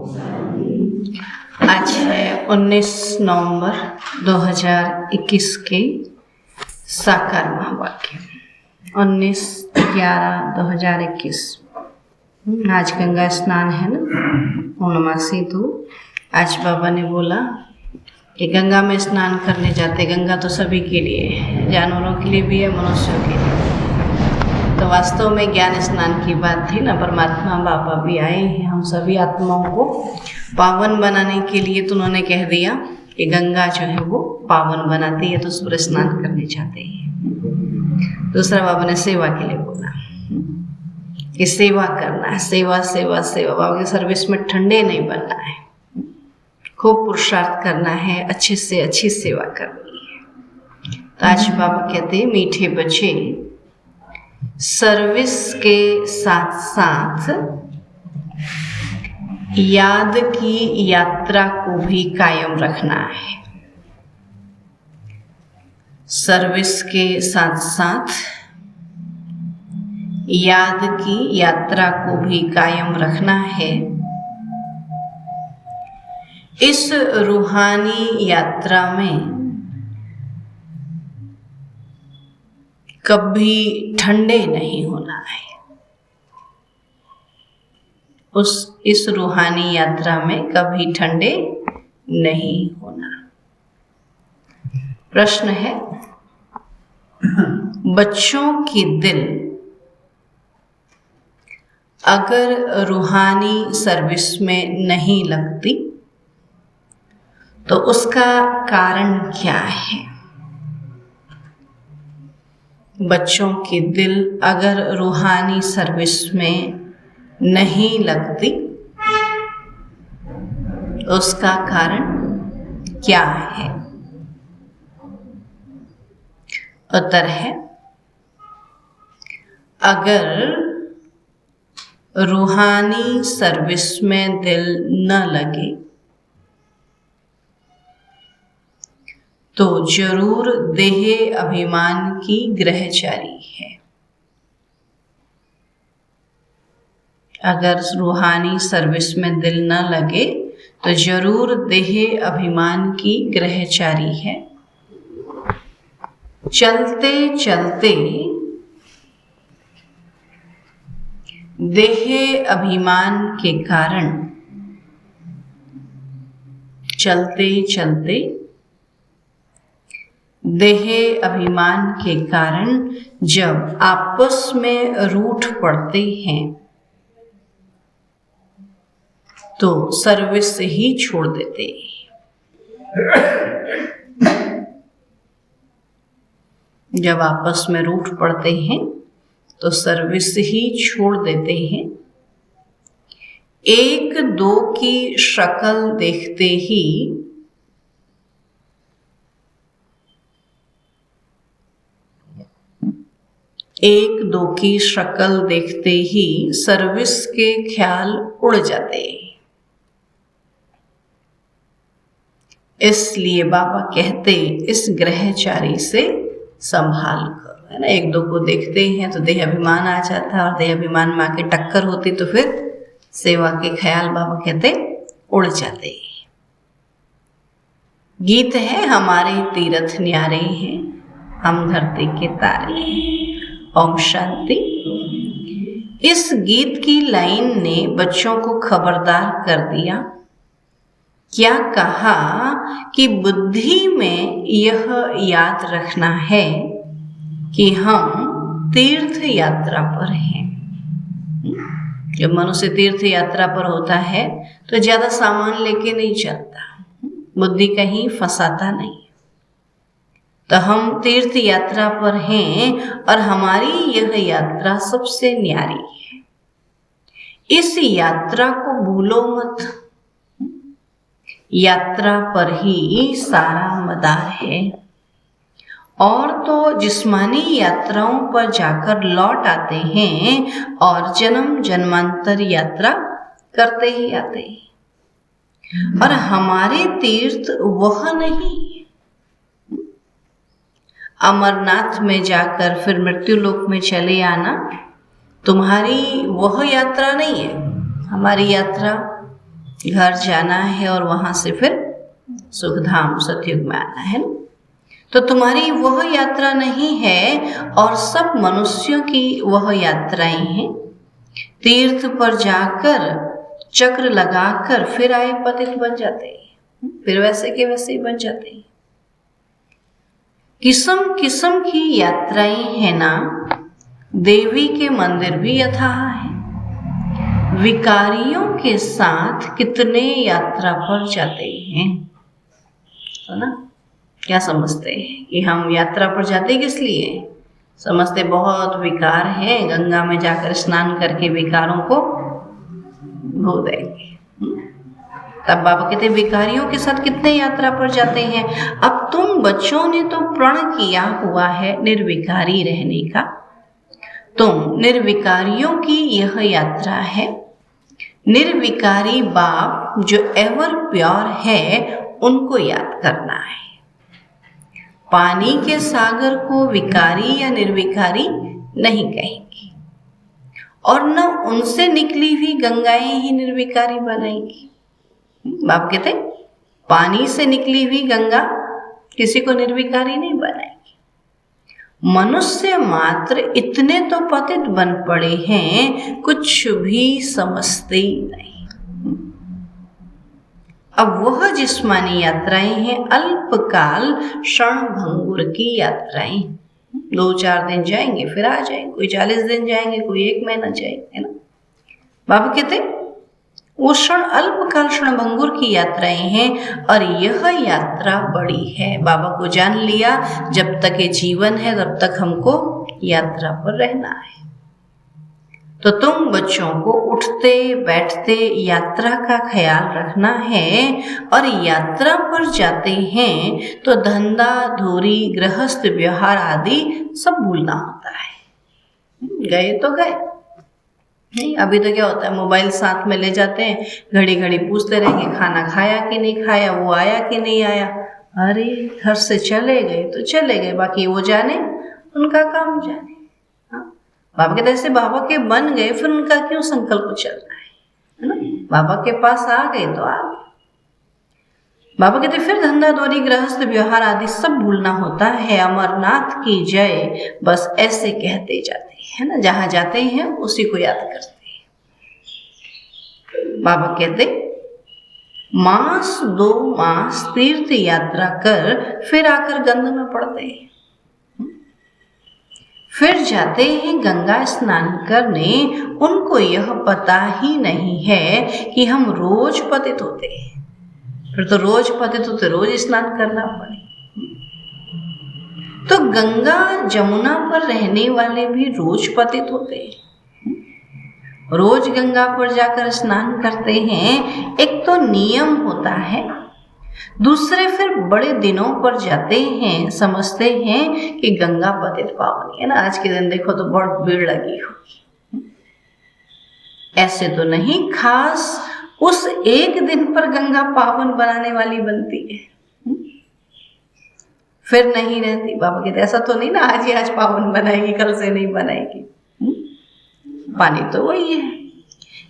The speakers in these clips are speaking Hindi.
आज है 19 नवंबर 2021 के साकार महावाक्य 19/11/2021। आज गंगा स्नान है ना, पूर्णमासी। तो आज बाबा ने बोला कि गंगा में स्नान करने जाते। गंगा तो सभी के लिए है, जानवरों के लिए भी है, मनुष्यों के लिए। तो वास्तव में ज्ञान स्नान की बात थी ना। परमात्मा बाबा भी आए हैं हम सभी आत्माओं को पावन बनाने के लिए। तो उन्होंने कह दिया कि गंगा जो है वो पावन बनाती है, तो सूर्य स्नान करने जाते हैं। दूसरा बाबा ने सेवा के लिए बोला कि सेवा करना है, सेवा सेवा सेवा। बाबा की सर्विस में ठंडे नहीं बनना है, खूब पुरुषार्थ करना है, अच्छे से अच्छी सेवा करनी है। तो आज बाबा कहते हैं मीठे बच्चे, सर्विस के साथ साथ याद की यात्रा को भी कायम रखना है। सर्विस के साथ साथ याद की यात्रा को भी कायम रखना है। इस रूहानी यात्रा में कभी ठंडे नहीं होना है। इस रूहानी यात्रा में कभी ठंडे नहीं होना। प्रश्न है, बच्चों की दिल अगर रूहानी सर्विस में नहीं लगती तो उसका कारण क्या है? बच्चों की दिल अगर रूहानी सर्विस में नहीं लगती उसका कारण क्या है? उत्तर है, अगर रूहानी सर्विस में दिल न लगे तो जरूर देह अभिमान की ग्रहचारी है। अगर रूहानी सर्विस में दिल न लगे तो जरूर देह अभिमान की ग्रहचारी है। चलते चलते देह अभिमान के कारण, चलते चलते देह अभिमान के कारण जब आपस में रूठ पड़ते हैं तो सर्विस ही छोड़ देते हैं। जब आपस में रूठ पड़ते हैं तो सर्विस ही छोड़ देते हैं। एक दो की शक्ल देखते ही सर्विस के ख्याल उड़ जाते हैं। इसलिए बाबा कहते इस ग्रहचारी से संभाल कर, है ना। एक दो को देखते हैं तो देह अभिमान आ जाता है, और देह अभिमान में आके टक्कर होती तो फिर सेवा के ख्याल बाबा कहते उड़ जाते हैं। गीत है, हमारे तीरथ न्यारे हैं, हम धरती के तारे हैं। ओम शांति। इस गीत की लाइन ने बच्चों को खबरदार कर दिया। क्या कहा कि बुद्धि में यह याद रखना है कि हम तीर्थ यात्रा पर हैं। जब मनुष्य तीर्थ यात्रा पर होता है तो ज्यादा सामान लेके नहीं चलता, बुद्धि कहीं फंसाता नहीं। तो हम तीर्थ यात्रा पर हैं और हमारी यह यात्रा सबसे न्यारी है। इस यात्रा को भूलो मत। यात्रा पर ही सारा मदार है। और तो जिस्मानी यात्राओं पर जाकर लौट आते हैं और जन्म जन्मांतर यात्रा करते ही आते हैं। और हमारे तीर्थ वह नहीं, अमरनाथ में जाकर फिर मृत्यु लोक में चले आना तुम्हारी वह यात्रा नहीं है। हमारी यात्रा घर जाना है और वहां से फिर सुखधाम सतयुग में आना है ना। तो तुम्हारी वह यात्रा नहीं है और सब मनुष्यों की वह यात्राएं हैं। तीर्थ पर जाकर चक्र लगाकर फिर आए पतित बन जाते हैं, फिर वैसे के वैसे ही बन जाते हैं। किस्म किस्म की यात्राएं है ना। देवी के मंदिर भी यथाह है। विकारियों के साथ कितने यात्रा पर जाते हैं, है ना। क्या समझते हैं कि हम यात्रा पर जाते किस लिए? समझते बहुत विकार हैं, गंगा में जाकर स्नान करके विकारों को धो देंगे। तब बाबा कहते विकारियों के साथ कितने यात्रा पर जाते हैं। अब तुम बच्चों ने तो प्रण किया हुआ है निर्विकारी रहने का। तुम निर्विकारियों की यह यात्रा है। निर्विकारी बाप जो एवर प्योर है उनको याद करना है। पानी के सागर को विकारी या निर्विकारी नहीं कहेंगे और न उनसे निकली हुई गंगाएं ही निर्विकारी बनाएंगी। बाप कहते पानी से निकली हुई गंगा किसी को निर्विकारी नहीं बनाएगी। मनुष्य मात्र इतने तो पतित बन पड़े हैं, कुछ भी समझते ही नहीं। अब वह जिस्मानी यात्राएं हैं अल्पकाल क्षणभंगुर की यात्राएं। 2-4 दिन जाएंगे फिर आ जाएंगे, कोई 40 दिन जाएंगे, कोई 1 महीना जाएंगे, है ना। बाबा कहते वो क्षण अल्पकाल क्षणभंगुर की यात्राएं हैं और यह यात्रा बड़ी है। बाबा को जान लिया जब तक ये जीवन है तब तक हमको यात्रा पर रहना है। तो तुम बच्चों को उठते बैठते यात्रा का ख्याल रखना है और यात्रा पर जाते हैं तो धंधा धूरी गृहस्थ व्यवहार आदि सब भूलना होता है। गए तो गए नहीं। अभी तो क्या होता है, मोबाइल साथ में ले जाते हैं, घड़ी घड़ी पूछते रहेंगे खाना खाया कि नहीं खाया, वो आया कि नहीं आया। अरे घर से चले गए तो चले गए, बाकी वो जाने, उनका काम जाने। बाबा कहते ऐसे बाबा के बन गए फिर उनका क्यों संकल्प चलना है ना। बाबा के पास आ गए तो आ गए। बाबा कहते फिर धंधा दौरी गृहस्थ व्यवहार आदि सब भूलना होता है। अमरनाथ की जय, बस ऐसे कहते जाते हैं ना। जहां जाते हैं उसी को याद करते हैं। बाबा कहते मास 2 मास तीर्थ यात्रा कर फिर आकर गंध में पड़ते हैं। फिर जाते हैं गंगा स्नान करने। उनको यह पता ही नहीं है कि हम रोज पतित होते हैं। फिर तो रोज पतित होते, रोज स्नान करना पड़े। तो गंगा जमुना पर रहने वाले भी रोज पतित होते हैं, रोज गंगा पर जाकर स्नान करते हैं। एक तो नियम होता है, दूसरे फिर बड़े दिनों पर जाते हैं, समझते हैं कि गंगा पतित पावनी है ना। आज के दिन देखो तो बहुत भीड़ लगी होगी। ऐसे तो नहीं, खास उस एक दिन पर गंगा पावन बनाने वाली बनती है, फिर नहीं रहती। बाबा कहते ऐसा तो नहीं ना आज ही आज पावन बनाएगी कल से नहीं बनाएगी। पानी तो वही है।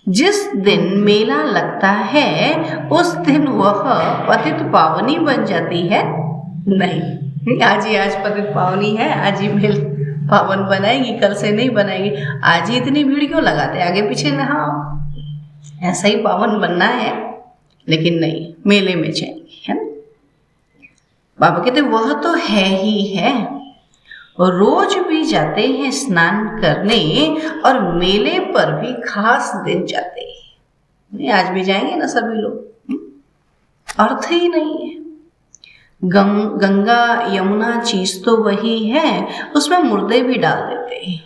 जिस दिन मेला लगता है उस दिन वह पतित पावनी बन जाती है नहीं। आज ही आज पतित पावनी है, आज ही मेल पावन बनाएगी कल से नहीं बनाएगी। आज ही इतनी भीड़ क्यों लगाते, आगे पीछे नहा, ऐसा ही पावन बनना है। लेकिन नहीं, मेले में जाएंगे, है ना। बाबा कहते वह तो है ही है। रोज भी जाते हैं स्नान करने और मेले पर भी खास दिन जाते हैं। आज भी जाएंगे ना सभी लोग, अर्थ ही नहीं है। गंगा यमुना चीज तो वही है, उसमें मुर्दे भी डाल देते हैं।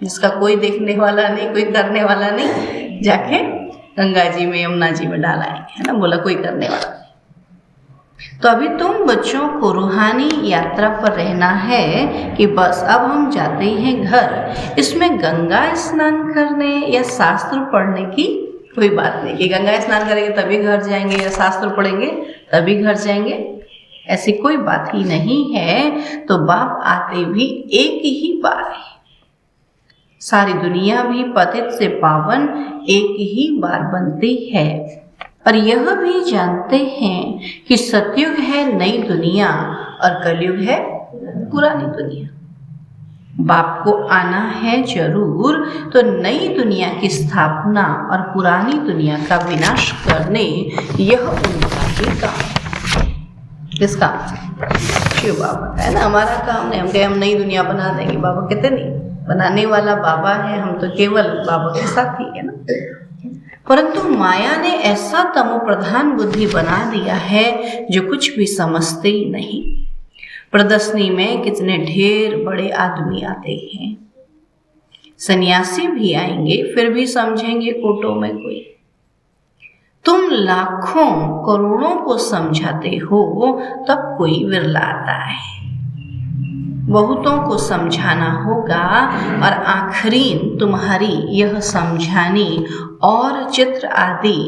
जिसका कोई देखने वाला नहीं, कोई करने वाला नहीं, जाके गंगा जी में यमुना जी में डालाएंगे, है ना। बोला कोई करने वाला। तो अभी तुम बच्चों को रूहानी यात्रा पर रहना है कि बस अब हम जाते हैं घर। इसमें गंगा स्नान करने या शास्त्र पढ़ने की कोई बात नहीं कि गंगा स्नान करेंगे तभी घर जाएंगे या शास्त्र पढ़ेंगे तभी घर जाएंगे, ऐसी कोई बात ही नहीं है। तो बाप आते भी एक ही बार है। सारी दुनिया भी पतित से पावन एक ही बार बनती है। और यह भी जानते हैं कि सतयुग है नई दुनिया और कलयुग है पुरानी दुनिया। बाप को आना है जरूर, तो नई दुनिया की स्थापना और पुरानी दुनिया का विनाश करने यह उनका ही काम। किसका? शिव बाबा का है ना, हमारा काम नहीं। हम कहे हम नई दुनिया बना देंगे, बाबा कहते नहीं, बनाने वाला बाबा है, हम तो केवल बाबा के साथ ही है ना। परंतु माया ने ऐसा तमो प्रधान बुद्धि बना दिया है जो कुछ भी समझते ही नहीं। प्रदर्शनी में कितने ढेर बड़े आदमी आते हैं, सन्यासी भी आएंगे, फिर भी समझेंगे कोटों में कोई। तुम लाखों करोड़ों को समझाते हो तब कोई विरला आता है। बहुतों को समझाना होगा और आखिरीन तुम्हारी यह समझानी और चित्र आदि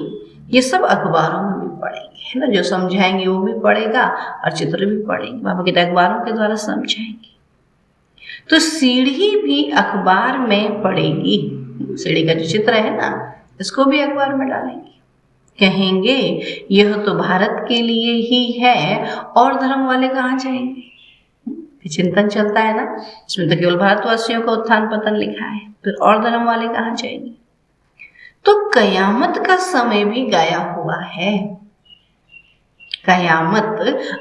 ये सब अखबारों में भी पढ़ेंगे, है ना। जो समझाएंगे वो भी पढ़ेगा और चित्र भी पढ़ेंगे। बाबा कहते अखबारों के द्वारा समझाएंगे। तो सीढ़ी भी अखबार में पड़ेगी। सीढ़ी का जो चित्र है ना, इसको भी अखबार में डालेंगे। कहेंगे यह तो भारत के लिए ही है, और धर्म वाले कहाँ जाएंगे? चिंतन चलता है ना, इसमें तो केवल भारतवासियों का उत्थान पतन लिखा है, फिर और धर्म वाले कहाँ जाएंगे? तो कयामत का समय भी गाया हुआ है। कयामत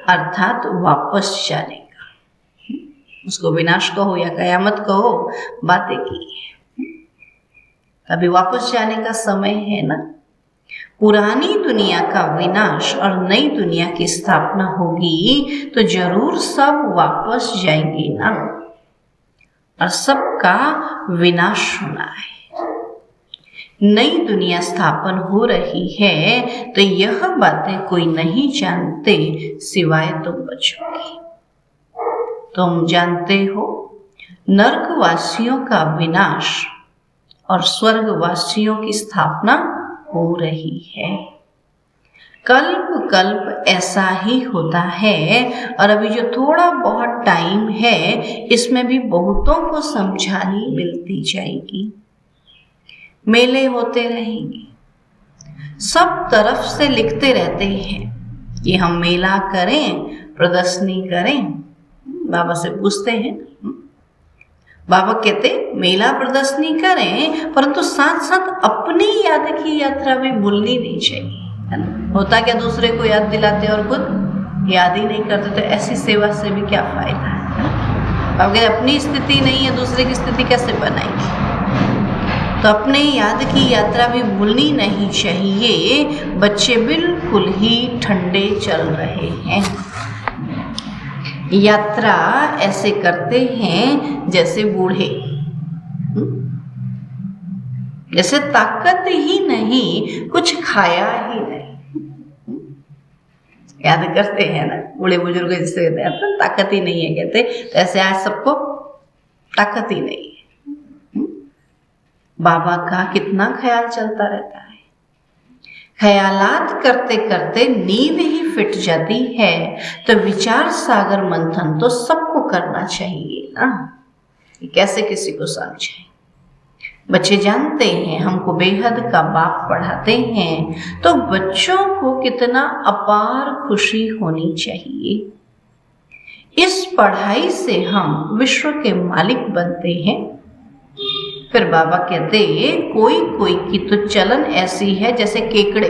अर्थात वापस जाने का, उसको विनाश कहो या कयामत कहो, बातें की है। अभी वापस जाने का समय है ना। पुरानी दुनिया का विनाश और नई दुनिया की स्थापना होगी तो जरूर सब वापस जाएंगे ना, और सबका विनाश होना है। नई दुनिया स्थापन हो रही है तो यह बातें कोई नहीं जानते सिवाय तुम बच्चों की। तुम जानते हो नरकवासियों का विनाश और स्वर्गवासियों की स्थापना हो रही है। कल्प कल्प ऐसा ही होता है, और अभी जो थोड़ा बहुत टाइम है इसमें भी बहुतों को समझानी मिलती जाएगी। मेले होते रहेंगे, सब तरफ से लिखते रहते हैं कि हम मेला करें, प्रदर्शनी करें। बाबा से पूछते हैं, बाबा कहते मेला प्रदर्शनी करें, परंतु साथ साथ अपनी याद की यात्रा भी भूलनी नहीं चाहिए, है ना। होता क्या, दूसरे को याद दिलाते और खुद याद ही नहीं करते, तो ऐसी सेवा से भी क्या फायदा है। बाबा कहते अपनी स्थिति नहीं है, दूसरे की स्थिति कैसे बनाएगी। तो अपने याद की यात्रा भी भूलनी नहीं चाहिए। बच्चे बिल्कुल ही ठंडे चल रहे हैं। यात्रा ऐसे करते हैं जैसे बूढ़े, जैसे ताकत ही नहीं, कुछ खाया ही नहीं। याद करते हैं ना, बूढ़े बुजुर्ग जिससे कहते हैं तो ताकत ही नहीं है, कहते तो ऐसे आज सबको ताकत ही नहीं है। बाबा का कितना ख्याल चलता रहता है। ख्यालात करते करते नींद ही फिट जाती है, तो विचार सागर मंथन तो सबको करना चाहिए ना। कैसे किसी को समझाएं। बच्चे जानते हैं हमको बेहद का बाप पढ़ाते हैं, तो बच्चों को कितना अपार खुशी होनी चाहिए। इस पढ़ाई से हम विश्व के मालिक बनते हैं। फिर बाबा कहते कोई कोई की तो चलन ऐसी है जैसे केकड़े,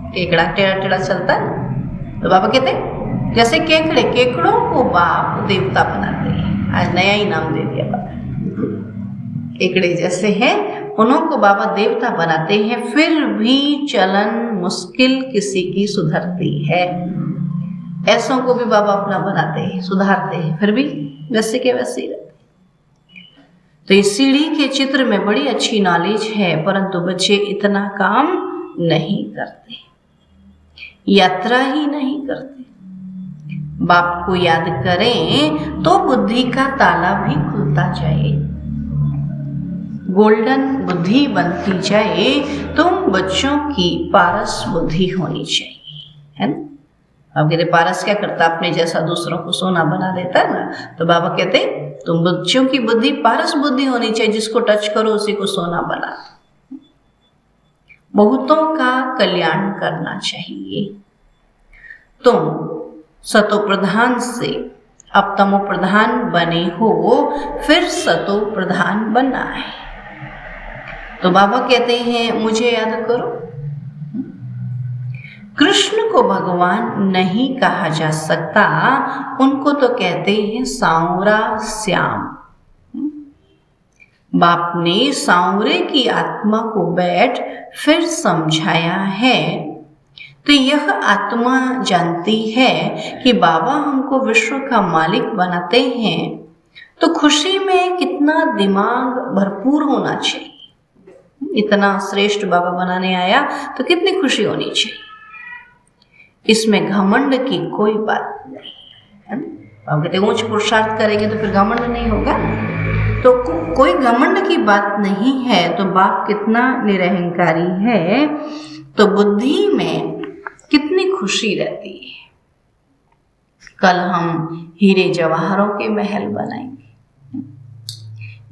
केकड़ा टेढ़ा टेढ़ा चलता है, तो बाबा कहते जैसे केकड़े, केकड़ों को बाप देवता बनाते हैं। आज नया ही नाम दे दिया बाबा, केकड़े जैसे हैं उन्हों को बाबा देवता बनाते हैं। फिर भी चलन मुश्किल किसी की सुधरती है, ऐसों को भी बाबा अपना बनाते हैं, सुधारते हैं, फिर भी वैसे के वैसे ही रहते। तो इस सीढ़ी के चित्र में बड़ी अच्छी नॉलेज है, परंतु बच्चे इतना काम नहीं करते, यात्रा ही नहीं करते। बाप को याद करें तो बुद्धि का ताला भी खुलता जाए, गोल्डन बुद्धि बनती जाए। तुम बच्चों की पारस बुद्धि होनी चाहिए, है ना। अब कहते पारस क्या करता, अपने जैसा दूसरों को सोना बना देता है ना। तो बाबा कहते तुम बच्चों की बुद्धि पारस बुद्धि होनी चाहिए, जिसको टच करो उसी को सोना बना। बहुतों का कल्याण करना चाहिए। तुम सतो प्रधान से अब तमो प्रधान बने हो, फिर सतो प्रधान बनना है। तो बाबा कहते हैं मुझे याद करो। कृष्ण को भगवान नहीं कहा जा सकता, उनको तो कहते हैं सांवरा श्याम। बाप ने सांवरे की आत्मा को बैठ फिर समझाया है। तो यह आत्मा जानती है कि बाबा हमको विश्व का मालिक बनाते हैं, तो खुशी में कितना दिमाग भरपूर होना चाहिए। इतना श्रेष्ठ बाबा बनाने आया तो कितनी खुशी होनी चाहिए। इसमें घमंड की कोई बात नहीं है। बाबा कहते ऊंच पुरुषार्थ करेंगे तो फिर घमंड नहीं होगा। तो कोई घमंड की बात नहीं है। तो बाप कितना निरहंकारी है, तो बुद्धि में कितनी खुशी रहती है। कल हम हीरे जवाहरों के महल बनाएंगे,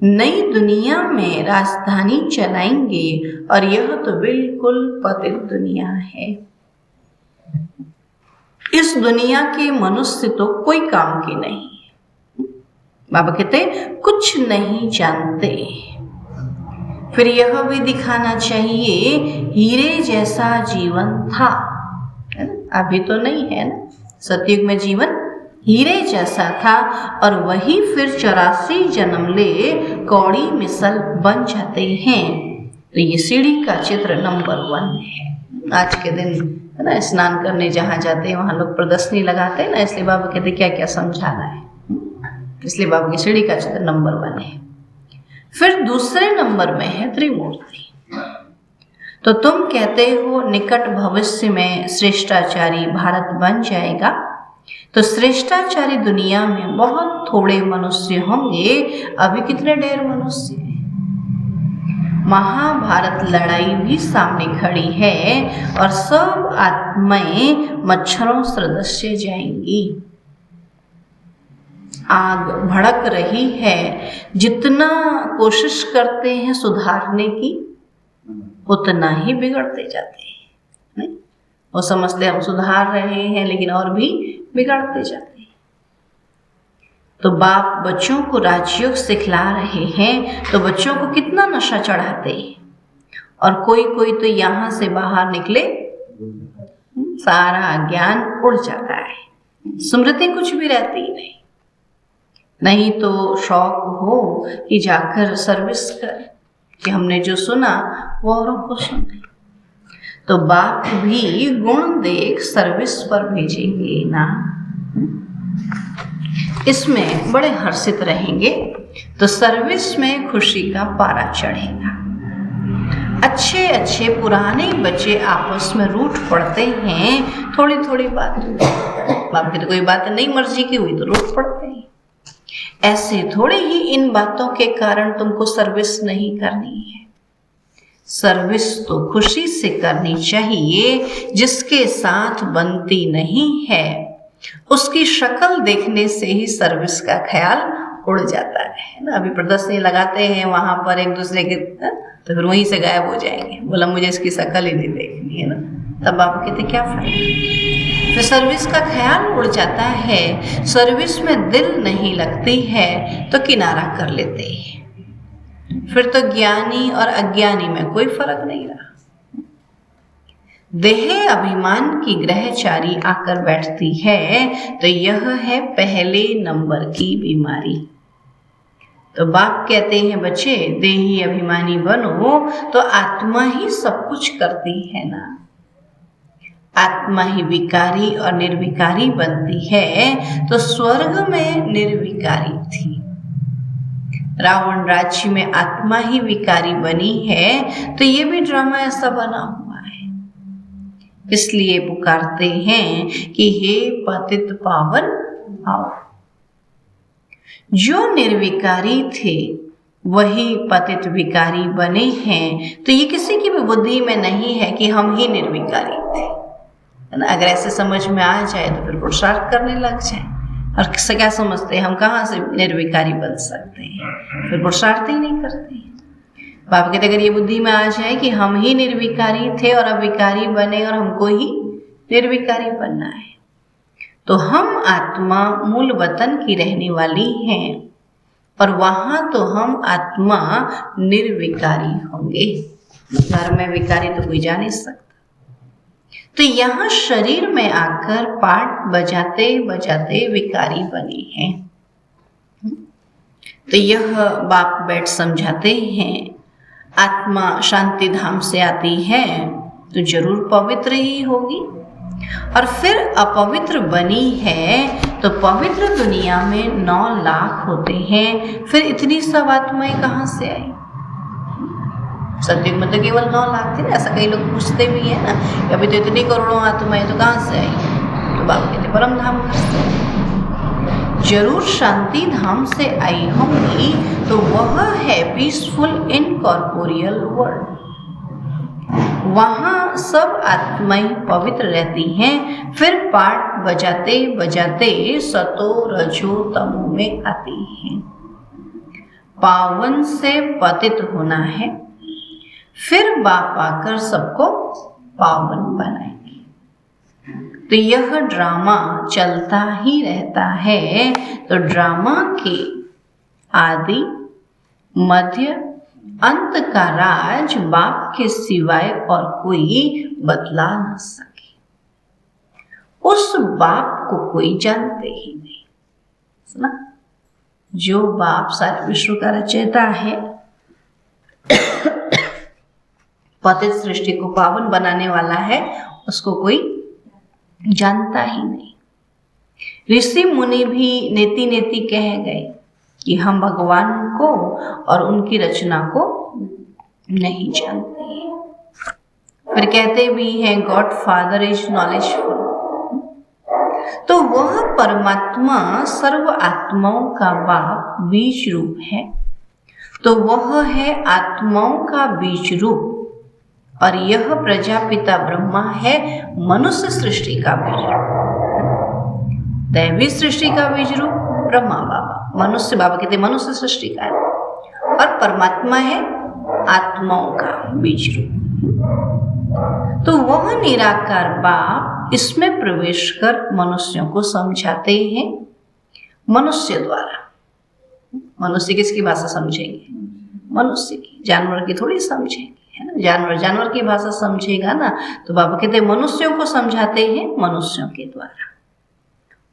नई दुनिया में राजधानी चलाएंगे, और यह तो बिल्कुल पतित दुनिया है। इस दुनिया के मनुष्य तो कोई काम की नहीं है। बाबा कहते कुछ नहीं जानते। फिर यह भी दिखाना चाहिए हीरे जैसा जीवन था, है ना? अभी तो नहीं है ना। सतयुग में जीवन हीरे जैसा था, और वही फिर 84 जन्म ले कौड़ी मिसल बन जाते हैं। तो ये सीढ़ी का चित्र नंबर 1 है। आज के दिन है ना, स्नान करने जहाँ जाते हैं वहाँ लोग प्रदर्शनी लगाते हैं ना, इसलिए बाबा कहते क्या क्या समझाना है, इसलिए बाबा की सीढ़ी का चित्र नंबर 1 है। फिर दूसरे नंबर में है त्रिमूर्ति। तो तुम कहते हो निकट भविष्य में श्रेष्ठाचारी भारत बन जाएगा। तो श्रेष्ठाचारी दुनिया में बहुत थोड़े मनुष्य होंगे। अभी कितने ढेर मनुष्य हैं। महाभारत लड़ाई भी सामने खड़ी है, और सब आत्माएं मच्छरों सदृश जाएंगी। आग भड़क रही है। जितना कोशिश करते हैं सुधारने की, उतना ही बिगड़ते जाते हैं। नहीं? वो समझते हम सुधार रहे हैं, लेकिन और भी बिगड़ते जाते हैं। तो बाप बच्चों को राजयोग सिखला रहे हैं, तो बच्चों को कितना नशा चढ़ाते हैं। और कोई कोई तो यहाँ से बाहर निकले सारा ज्ञान उड़ जाता है, स्मृति कुछ भी रहती ही नहीं। नहीं तो शौक हो कि जाकर सर्विस कर, कि हमने जो सुना वो औरों को सुने। तो बाप भी गुण देख सर्विस पर भेजेंगे ना, इसमें बड़े हर्षित रहेंगे। तो सर्विस में खुशी का पारा चढ़ेगा। अच्छे अच्छे पुराने बच्चे आपस में रूठ पड़ते हैं, थोड़ी थोड़ी बात। बाप की तो कोई बात नहीं मर्जी की हुई तो रूठ पड़ते हैं। ऐसे थोड़े ही इन बातों के कारण तुमको सर्विस नहीं करनी है। सर्विस तो खुशी से करनी चाहिए। जिसके साथ बनती नहीं है, उसकी शक्ल देखने से ही सर्विस का ख्याल उड़ जाता है ना। अभी प्रदर्शनी लगाते हैं वहां पर एक दूसरे के, तो फिर वहीं से गायब हो जाएंगे। बोला मुझे इसकी शक्ल ही नहीं देखनी है ना, तब आप कहते क्या फायदा। तो सर्विस का ख्याल उड़ जाता है। सर्विस में दिल नहीं लगती है तो किनारा कर लेते हैं। फिर तो ज्ञानी और अज्ञानी में कोई फर्क नहीं रहा। देह अभिमान की ग्रहचारी आकर बैठती है, तो यह है पहले नंबर की बीमारी। तो बाप कहते हैं बच्चे देही अभिमानी बनो, तो आत्मा ही सब कुछ करती है ना। आत्मा ही विकारी और निर्विकारी बनती है। तो स्वर्ग में निर्विकारी थी, रावण राज्य में आत्मा ही विकारी बनी है। तो ये भी ड्रामा ऐसा बना हुआ है। इसलिए पुकारते हैं कि हे पतित पावन आओ। जो निर्विकारी थे वही पतित विकारी बने हैं। तो ये किसी की भी बुद्धि में नहीं है कि हम ही निर्विकारी थे। अगर ऐसे समझ में आ जाए तो फिर पुरुषार्थ करने लग जाए। और क्या समझते हैं हम कहाँ से निर्विकारी बन सकते हैं, फिर पुरुषार्थ ही नहीं करते हैं। बाबा कहते अगर ये बुद्धि में आ जाए कि हम ही निर्विकारी थे और अब विकारी बने और हमको ही निर्विकारी बनना है, तो हम आत्मा मूल वतन की रहने वाली हैं और वहां तो हम आत्मा निर्विकारी होंगे। घर में विकारी तो कोई जा नहीं सकता। तो यहाँ शरीर में आकर पाठ बजाते बजाते विकारी बने हैं। तो यह बाप बैठ समझाते हैं, आत्मा शांति धाम से आती है तो जरूर पवित्र ही होगी, और फिर अपवित्र बनी है तो पवित्र दुनिया में 9 लाख होते हैं, फिर इतनी सब आत्माएं कहाँ से आई? सत्युग में तो केवल 9 लाख थे, ऐसा कई लोग पूछते भी है ना, अभी तो इतनी करोड़ों आत्माएं तो कहाँ से आई? तो बाबा कहते परम धाम से जरूर शांति धाम से आई होंगी, तो वह है पीसफुल इनकॉर्पोरियल वर्ल्ड। वहाँ सब आत्माएं पवित्र रहती हैं, फिर पाठ बजाते बजाते सतो रजो तमो में आती हैं। पावन से पतित होना है, फिर बाप आकर सबको पावन बनाएंगे। तो यह ड्रामा चलता ही रहता है। तो ड्रामा के आदि मध्य अंत का राज बाप के सिवाय और कोई बतला न सके। उस बाप को कोई जानते ही नहीं। सुना, जो बाप सारे विश्व का रचयिता है, पतित सृष्टि को पावन बनाने वाला है, उसको कोई जानता ही नहीं। ऋषि मुनि भी नेति नेति कह गए कि हम भगवान को और उनकी रचना को नहीं जानते हैं। फिर कहते भी हैं गॉड फादर इज नॉलेजफुल। तो वह परमात्मा सर्व आत्माओं का बाप बीज रूप है, तो वह है आत्माओं का बीज रूप, और यह प्रजापिता ब्रह्मा है मनुष्य सृष्टि का बीज रूप। दैवी सृष्टि का बीज रूप ब्रह्मा बाबा, मनुष्य बाबा कहते मनुष्य सृष्टि का है, और परमात्मा है आत्माओं का बीज रूप। तो वह निराकार बाप इसमें प्रवेश कर मनुष्यों को समझाते हैं मनुष्य द्वारा। मनुष्य किसकी भाषा समझेंगे? मनुष्य की, जानवर की थोड़ी समझेंगे, है ना। जानवर की भाषा समझेगा ना, तो बाबा कहते हैं मनुष्यों को समझाते हैं मनुष्यों के द्वारा।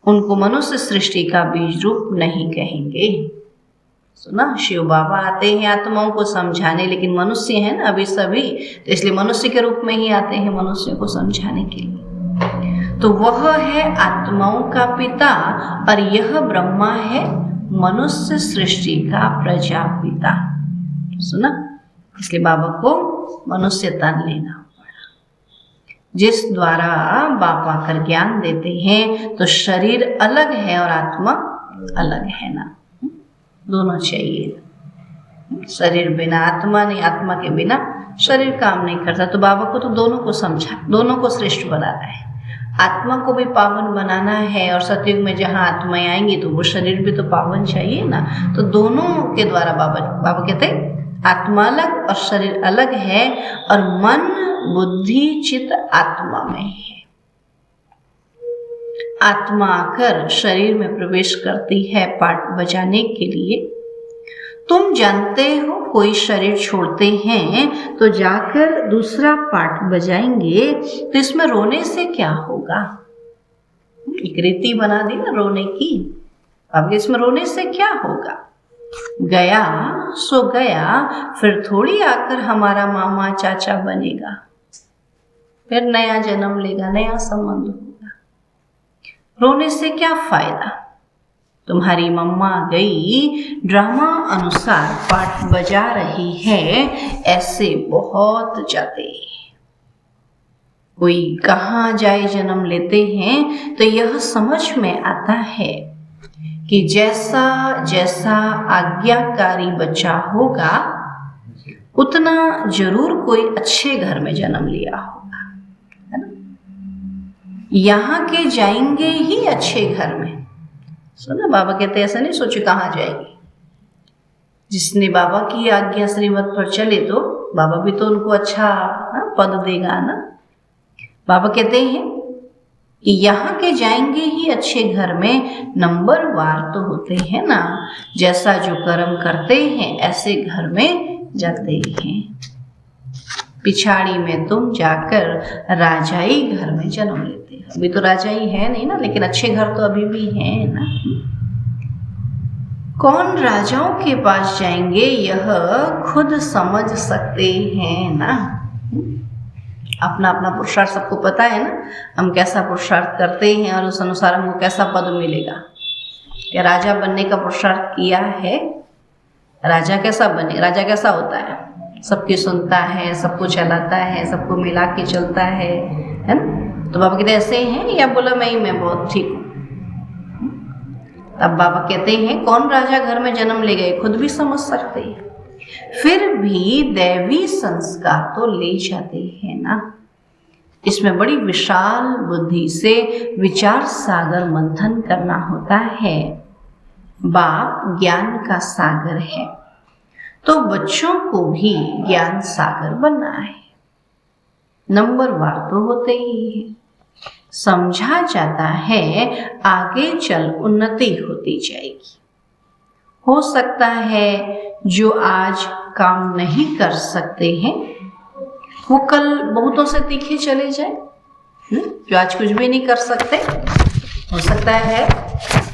उनको मनुष्य सृष्टि का बीज रूप नहीं कहेंगे। सुना, शिव बाबा आते हैं आत्माओं को समझाने, लेकिन मनुष्य है ना अभी सभी, तो इसलिए मनुष्य के रूप में ही आते हैं मनुष्यों को समझाने के लिए। तो वह है आत्माओं का पिता, और यह ब्रह्मा है मनुष्य सृष्टि का प्रजापिता। सुना, इसलिए बाबा को मनुष्य तन लेना पड़ा, जिस द्वारा बाबा आकर ज्ञान देते हैं। तो शरीर अलग है और आत्मा अलग है ना, दोनों चाहिए। शरीर बिना आत्मा नहीं, आत्मा के बिना शरीर काम नहीं करता। तो बाबा को तो दोनों को समझा, दोनों को श्रेष्ठ बनाना है। आत्मा को भी पावन बनाना है, और सतयुग में जहाँ आत्माएं आएंगी तो वो शरीर भी तो पावन चाहिए ना। तो दोनों के द्वारा बाबा कहते हैं आत्मा अलग और शरीर अलग है, और मन बुद्धि चित्त आत्मा में है। आत्मा आकर शरीर में प्रवेश करती है पाठ बजाने के लिए। तुम जानते हो कोई शरीर छोड़ते हैं तो जाकर दूसरा पाठ बजाएंगे, तो इसमें रोने से क्या होगा? एक रीति बना दी ना रोने की। अब इसमें रोने से क्या होगा? गया सो गया, फिर थोड़ी आकर हमारा मामा चाचा बनेगा, फिर नया जन्म लेगा, नया संबंध होगा। रोने से क्या फायदा? तुम्हारी मम्मा गई, ड्रामा अनुसार पाठ बजा रही है, ऐसे बहुत जाते। कोई कहाँ जाए जन्म लेते हैं, तो यह समझ में आता है कि जैसा जैसा आज्ञाकारी बच्चा होगा उतना जरूर कोई अच्छे घर में जन्म लिया होगा, है ना। यहाँ के जाएंगे ही अच्छे घर में। सुना, बाबा कहते ऐसा नहीं सोचो कहाँ जाएगी, जिसने बाबा की आज्ञा श्रीमत पर चले तो बाबा भी तो उनको अच्छा पद देगा ना। बाबा कहते हैं कि यहाँ के जाएंगे ही अच्छे घर में, नंबर वार तो होते हैं ना, जैसा जो कर्म करते हैं ऐसे घर में जाते हैं। पिछाड़ी में तुम जाकर राजाई घर में जन्म लेते हो। अभी तो राजाई है नहीं ना, लेकिन अच्छे घर तो अभी भी हैं ना। कौन राजाओं के पास जाएंगे यह खुद समझ सकते हैं ना। अपना अपना पुरुषार्थ सबको पता है ना, हम कैसा पुरुषार्थ करते हैं और उस अनुसार हमको कैसा पद मिलेगा। क्या राजा बनने का पुरुषार्थ किया है? राजा कैसा बने? राजा कैसा होता है? सबकी सुनता है, सबको चलाता है, सबको मिला के चलता है ना। तो बाबा कहते ऐसे हैं, या बोला मैं बहुत ठीक हूँ। तब बाबा कहते हैं कौन राजा घर में जन्म ले गए, खुद भी समझ सकते हैं, फिर भी दैवी संस्कार तो ले जाते हैं ना। इसमें बड़ी विशाल बुद्धि से विचार सागर मंथन करना होता है। बाप ज्ञान का सागर है तो बच्चों को भी ज्ञान सागर बनना है। नंबर वार तो होते ही है। समझा जाता है आगे चल उन्नति होती जाएगी। हो सकता है जो आज काम नहीं कर सकते हैं वो कल बहुतों से तीखे चले जाए। जो आज कुछ भी नहीं कर सकते हो सकता है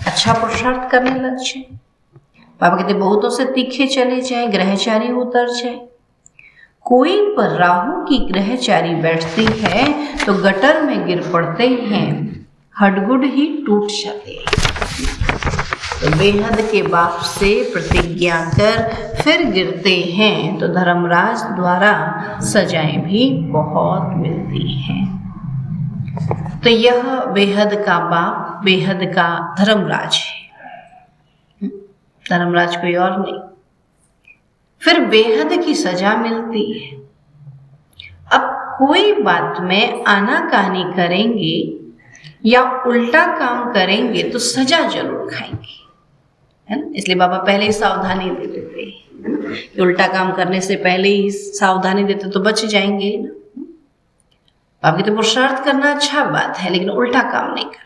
अच्छा पुरुषार्थ करने लग जाए। बाबा कहते बहुतों से तीखे चले जाए, ग्रहचारी उतर जाए। कोई पर राहु की ग्रहचारी बैठती है तो गटर में गिर पड़ते हैं, हडगुड ही टूट जाते हैं। तो बेहद के बाप से प्रतिज्ञा कर फिर गिरते हैं तो धर्मराज द्वारा सजाएं भी बहुत मिलती हैं। तो यह बेहद का बाप, बेहद का धर्मराज है, धर्मराज कोई और नहीं। फिर बेहद की सजा मिलती है। अब कोई बात में आनाकानी करेंगे या उल्टा काम करेंगे तो सजा जरूर खाएंगे, है ना। इसलिए बाबा पहले ही सावधानी दे देते हैं कि उल्टा काम करने से पहले ही सावधानी देते तो बच जाएंगे ना। बाबा कहते पुरुषार्थ करना अच्छा बात है लेकिन उल्टा काम नहीं करना।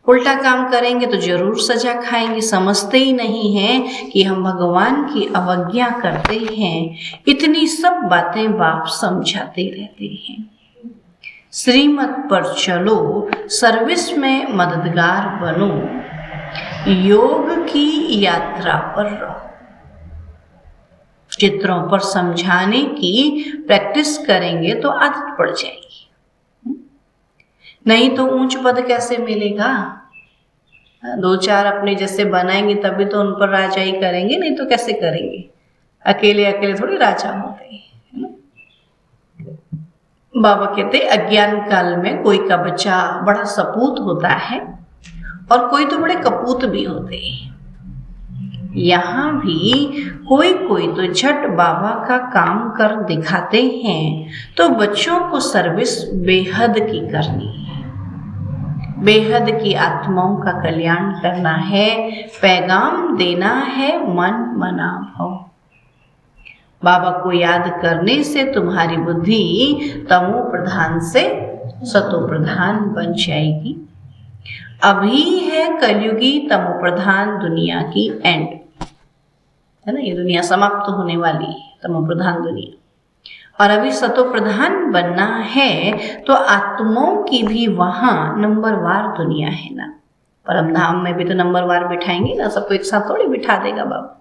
उल्टा काम करेंगे तो जरूर सजा खाएंगे। समझते ही नहीं हैं कि हम भगवान की अवज्ञा करते हैं। इतनी सब बातें बाप समझाते रहते हैं। श्रीमत पर चलो, सर्विस में मददगार बनो, योग की यात्रा पर रहो। चित्रों पर समझाने की प्रैक्टिस करेंगे तो आदत पड़ जाएगी। नहीं तो ऊंच पद कैसे मिलेगा। दो चार अपने जैसे बनाएंगे तभी तो उन पर राजाई करेंगे, नहीं तो कैसे करेंगे। अकेले अकेले थोड़ी राजा होते हैं। बाबा कहते अज्ञान काल में कोई का बच्चा बड़ा सपूत होता है और कोई तो बड़े कपूत भी होते हैं। यहाँ भी कोई कोई तो झट बाबा का काम कर दिखाते हैं। तो बच्चों को सर्विस बेहद की करनी है, बेहद की आत्माओं का कल्याण करना है, पैगाम देना है, मन मना भाव। बाबा को याद करने से तुम्हारी बुद्धि तमो प्रधान से सतो प्रधान बन जाएगी। अभी है कलयुगी तमो प्रधान दुनिया की एंड, है ना। ये दुनिया समाप्त होने वाली है, तमो प्रधान दुनिया। और अभी सतो प्रधान बनना है तो आत्माओं की भी वहाँ नंबरवार दुनिया है ना। परम धाम में भी तो नंबरवार बिठाएंगे ना, सबको एक साथ थोड़ी बिठा देगा बाबा।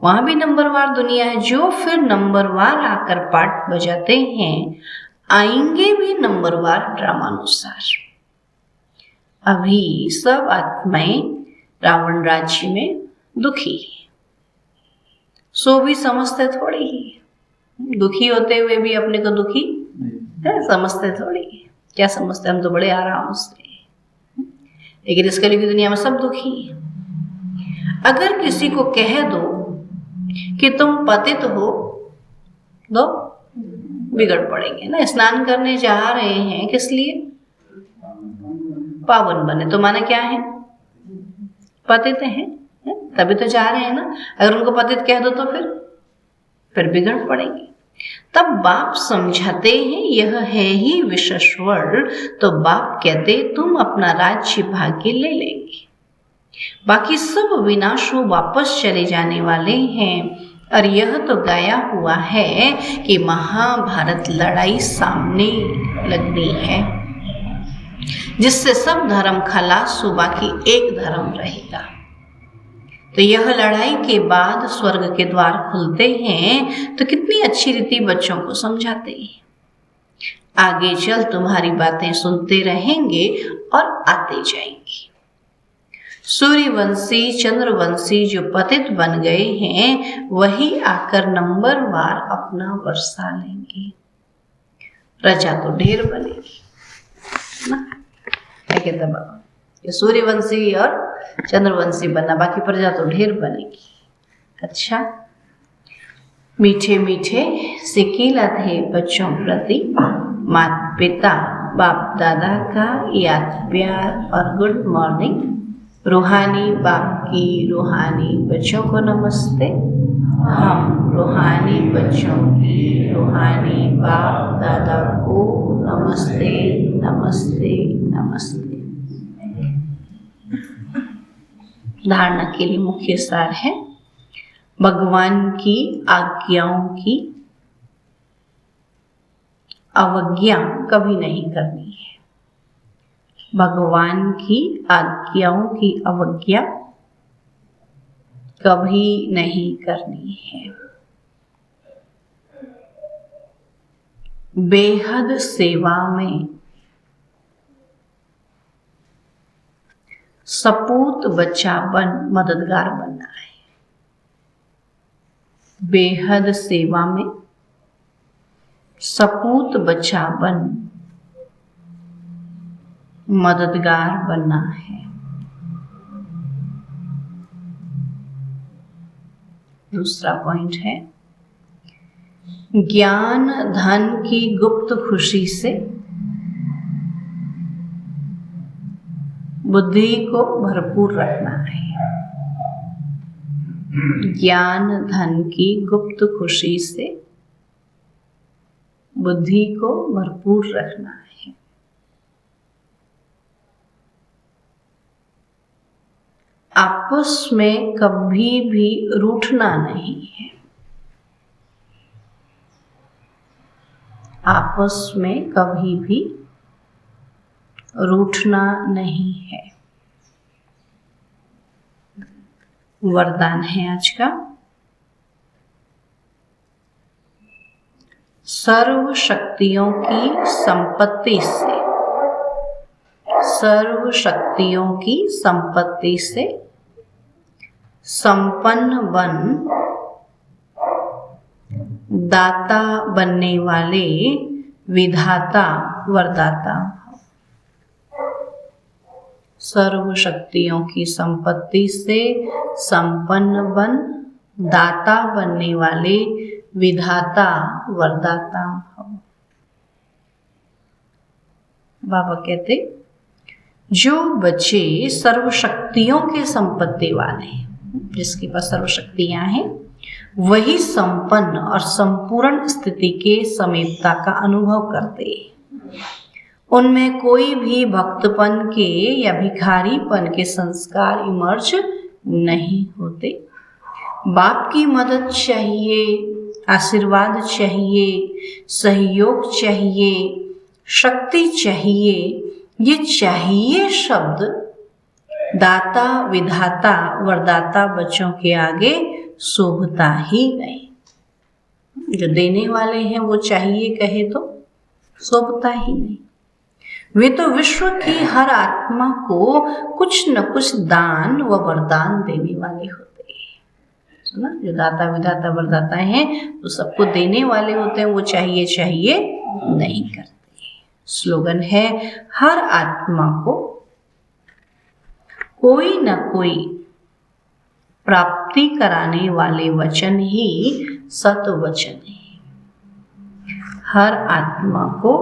वहाँ भी नंबरवार दुनिया है। जो फिर नंबरवार आकर पाठ बजाते हैं आएंगे भी नंबरवार ड्रामानुसार। अभी सब आत्माएं रावण राज्य में दुखी है, सो भी समझते थोड़ी ही। दुखी होते हुए भी अपने को दुखी है समझते थोड़ी। क्या समझते, हम तो बड़े आराम से। लेकिन इस कलयुग की दुनिया में सब दुखी है। अगर किसी को कह दो कि तुम पतित हो तो बिगड़ पड़ेंगे ना। स्नान करने जा रहे हैं किस लिए, पावन बने, तो माने क्या है, पतित हैं। तभी तो जा रहे हैं ना। अगर उनको पतित कह दो तो फिर बिगड़ पड़ेंगे। तब बाप समझाते हैं यह है ही विश्वेश्वर, तो बाप कहते तुम अपना राज्य भाग्य ले लेंगे, बाकी सब विनाश हो वापस चले जाने वाले हैं। और यह तो गाया हुआ है कि महाभारत लड़ाई सामने लगनी है, जिससे सब धर्म खलास हो, बाकी एक धर्म रहेगा। तो यह लड़ाई के बाद स्वर्ग के द्वार खुलते हैं, तो कितनी अच्छी रीति बच्चों को समझाते हैं। आगे चल तुम्हारी बातें सुनते रहेंगे और आते जाएंगे। सूर्यवंशी चंद्रवंशी जो पतित बन गए हैं, वही आकर नंबरवार अपना वर्षा लेंगे। प्रजा तो ढेर बनेगी ना, क्या कहता बाबा, ये सूर्यवंशी और चंद्रवंशी बनना, बाकी प्रजा तो ढेर बनेगी। अच्छा, मीठे मीठे सिकीला थे बच्चों प्रति माता पिता बाप दादा का याद प्यार और गुड मॉर्निंग। रूहानी बाप की रूहानी बच्चों को नमस्ते। हम रूहानी बच्चों की रूहानी बाप दादा को नमस्ते नमस्ते नमस्ते। धारणा के लिए मुख्य सार है, भगवान की आज्ञाओं की अवज्ञा कभी नहीं करनी है। भगवान की आज्ञाओं की अवज्ञा कभी नहीं करनी है। बेहद सेवा में सपूत बच्चा बन मददगार बनना है। बेहद सेवा में सपूत बच्चा बन मददगार बनना है। दूसरा पॉइंट है, ज्ञान धन की गुप्त खुशी से बुद्धि को भरपूर रखना है। ज्ञान धन की गुप्त खुशी से बुद्धि को भरपूर रखना है। आपस में कभी भी रूठना नहीं है। आपस में कभी भी रूठना नहीं है। वरदान है आज का, सर्व शक्तियों की संपत्ति से, सर्व शक्तियों की संपत्ति से संपन्न बन दाता बनने वाले विधाता वरदाता। सर्व शक्तियों की संपत्ति से संपन्न बन दाता बनने वाले विधाता वरदाता हो। बाबा कहते, जो बच्चे सर्व शक्तियों के संपत्ति वाले, जिसके पास सर्व शक्तियां हैं, वही संपन्न और संपूर्ण स्थिति के समीपता का अनुभव करते हैं। उनमें कोई भी भक्तपन के या भिखारीपन के संस्कार इमर्ज नहीं होते। बाप की मदद चाहिए, आशीर्वाद चाहिए, सहयोग चाहिए, शक्ति चाहिए। ये चाहिए शब्द दाता विधाता वरदाता बच्चों के आगे शोभता ही नहीं। जो देने वाले हैं वो चाहिए कहे तो शोभता ही नहीं। वे तो विश्व की हर आत्मा को कुछ न कुछ दान व वरदान देने वाले होते हैं। सुना, जो दाता विधाता वरदाता हैं तो सबको देने वाले होते हैं, वो चाहिए चाहिए नहीं करते। स्लोगन है, हर आत्मा को कोई न कोई प्राप्ति कराने वाले वचन ही सतवचन है। हर आत्मा को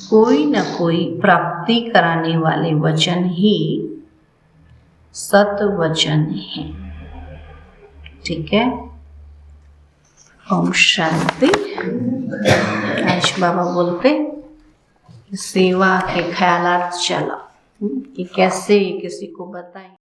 कोई न कोई प्राप्ति कराने वाले वचन ही सतवचन है। ठीक है। ओम शांति। आज बाबा बोलते सेवा के ख्यालात चला कि कैसे किसी को बताएं।